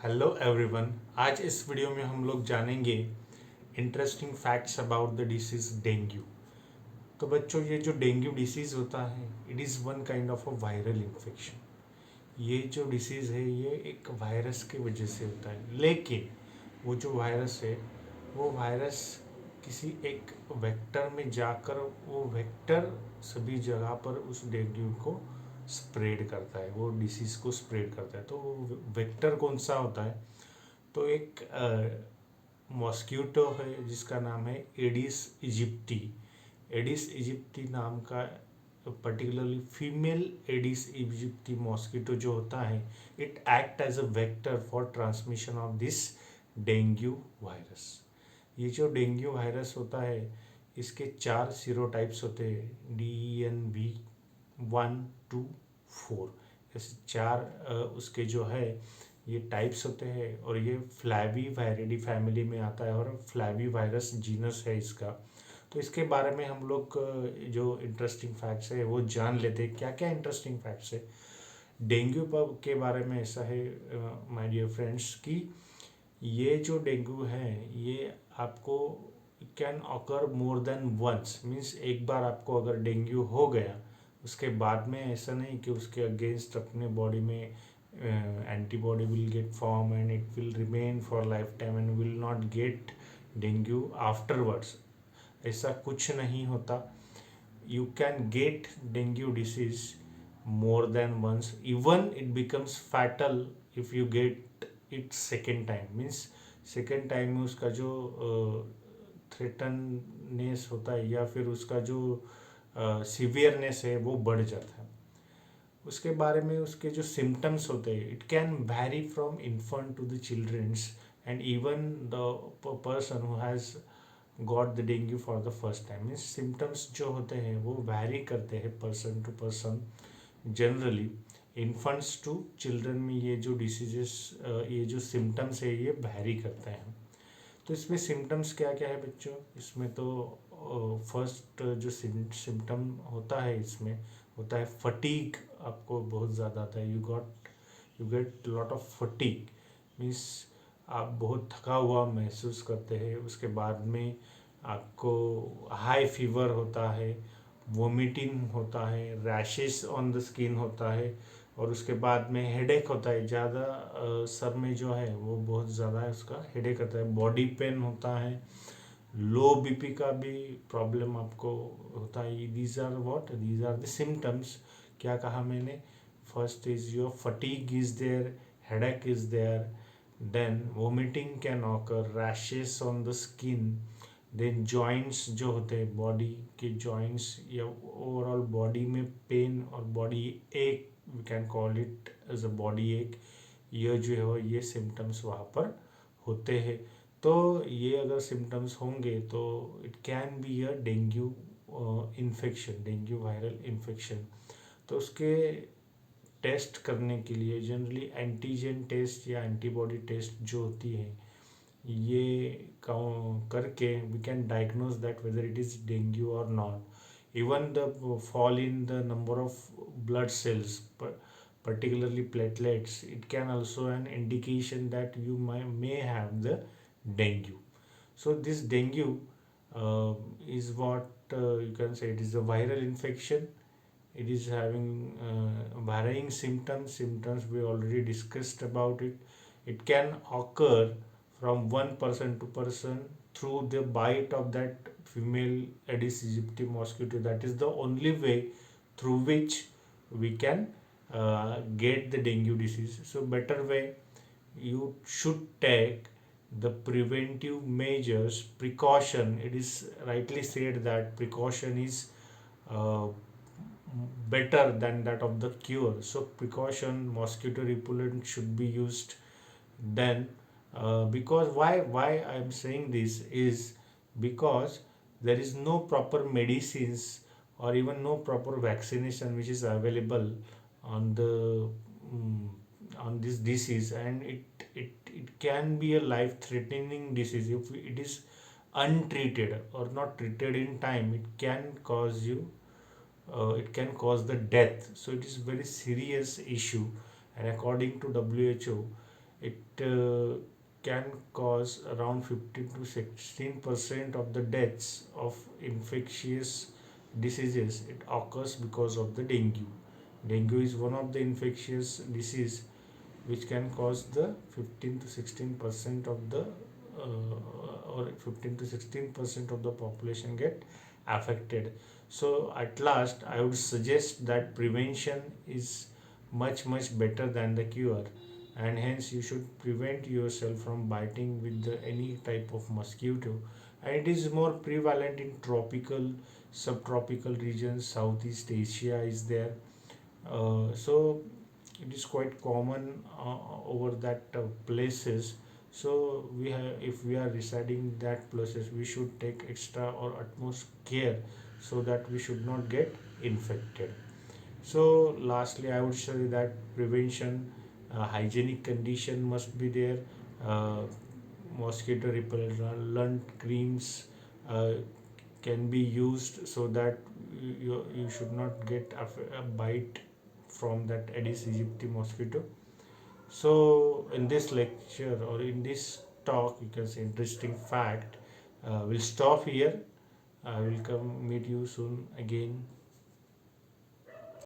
Hello everyone. आज इस video में हम लोग जानेंगे interesting facts about the disease dengue. तो बच्चों, ये जो डेंगू डिसीज होता है, it is one kind of a viral infection. ये जो डिसीज है ये एक वायरस की वजह से होता है, लेकिन वो जो वायरस है वो वायरस किसी एक वेक्टर में जाकर वो वेक्टर सभी जगह पर उस डेंगू को स्प्रेड करता है, वो डिसीज को स्प्रेड करता है। तो वेक्टर कौन सा होता है? तो एक मॉस्क्यूटो है जिसका नाम है एडिस इजिप्टी। एडिस इजिप्टी नाम का particularly female Aedes aegypti mosquito जो होता है, it act as a vector for transmission of this dengue virus. ये जो डेंगू वायरस होता है इसके 4 सीरोटाइप्स होते हैं, DENV 1, 2, 4। ऐसे 4 उसके जो है ये टाइप्स होते हैं, और ये फ्लैवी वायरिडी फैमिली में आता है और फ्लैवी वायरस जीनस है इसका। तो इसके बारे में हम लोग जो इंटरेस्टिंग फैक्ट्स है वो जान लेते हैं। क्या क्या इंटरेस्टिंग फैक्ट्स है डेंगू पर के बारे में? ऐसा है माय डियर फ्रेंड्स कि ये जो डेंगू है ये आपको can occur more than once, means एक बार आपको अगर डेंगू हो गया उसके बाद में ऐसा नहीं कि उसके अगेंस्ट अपने बॉडी में antibody will get form and it will remain for life time and will not gate dengue afterwards. ऐसा कुछ नहीं होता। you can get dengue disease more than once, even it becomes fatal if you get it second time, means second time में उसका जो थ्रेटननेस होता है या फिर उसका जो सीवियरनेस है वो बढ़ जाता है। उसके बारे में उसके जो सिम्टम्स होते हैं, it can vary from infant to the childrens and even the person who has got the dengue for the first time. Means symptoms जो होते हैं वो वैरी करते हैं person to person. Generally infants to children में ये जो diseases, ये जो सिम्टम्स है ये वैरी करते हैं। तो इसमें सिम्टम्स क्या क्या है बच्चों? इसमें तो फर्स्ट जो सिम्टम होता है इसमें होता है फटीग। आपको बहुत ज़्यादा आता है, you get lot of fatigue, means आप बहुत थका हुआ महसूस करते हैं। उसके बाद में आपको हाई फीवर होता है, वोमिटिंग होता है, रैशेस ऑन द स्किन होता है, और उसके बाद में हेडेक होता है। ज़्यादा सर में जो है वो बहुत ज़्यादा है, उसका हेडेक होता है, बॉडी पेन होता है, लो बीपी का भी प्रॉब्लम आपको होता है। These are the symptoms. क्या कहा मैंने? First is your fatigue is there, headache is there, then vomiting can occur, rashes on the skin, then joints जो होते हैं बॉडी के जॉइंट्स या ओवरऑल बॉडी में पेन और body ache, we can call it as a body ache, ये जो है ये सिम्टम्स वहाँ पर होते हैं। तो ये अगर सिम्टम्स होंगे तो it can be a dengue infection, dengue viral infection. तो उसके टेस्ट करने के लिए जनरली एंटीजन टेस्ट या एंटीबॉडी टेस्ट जो होती है ये करके we can diagnose that whether it is dengue और not. Even the fall in the number of blood cells, particularly platelets, it can also an indication that you may have the dengue. So this dengue is what you can say it is a viral infection. It is having varying symptoms we already discussed about it. It can occur from one person to person through the bite of that female Aedes aegypti mosquito. That is the only way through which we can get the dengue disease. So better way, you should take the preventive measures, precaution. It is rightly said that precaution is uh, better than that of the cure. So precaution, mosquito repellent should be used. Then because why I am saying this is because there is no proper medicines or even no proper vaccination which is available on the mm, on this disease, and it can be a life threatening disease if it is untreated or not treated in time. It can cause you, it can cause the death. So it is very serious issue, and according to WHO, it can cause around 15 to 16% of the deaths of infectious diseases. It occurs because of the dengue. Dengue is one of the infectious disease which can cause the 15 to 16% of the or 15 to 16% of the population get affected. So at last I would suggest that prevention is much better than the cure, and hence you should prevent yourself from biting with any type of mosquito. And it is more prevalent in tropical, subtropical regions. Southeast Asia is there. So it is quite common over that places. So we have, if we are residing in that places, we should take extra or utmost care so that we should not get infected. So lastly, I would say that prevention, hygienic condition must be there. uh, Mosquito repellent creams can be used so that you should not get a bite from that Aedes aegypti mosquito. So in this lecture or in this talk, you can say interesting fact, we'll stop here. I will come meet you soon again.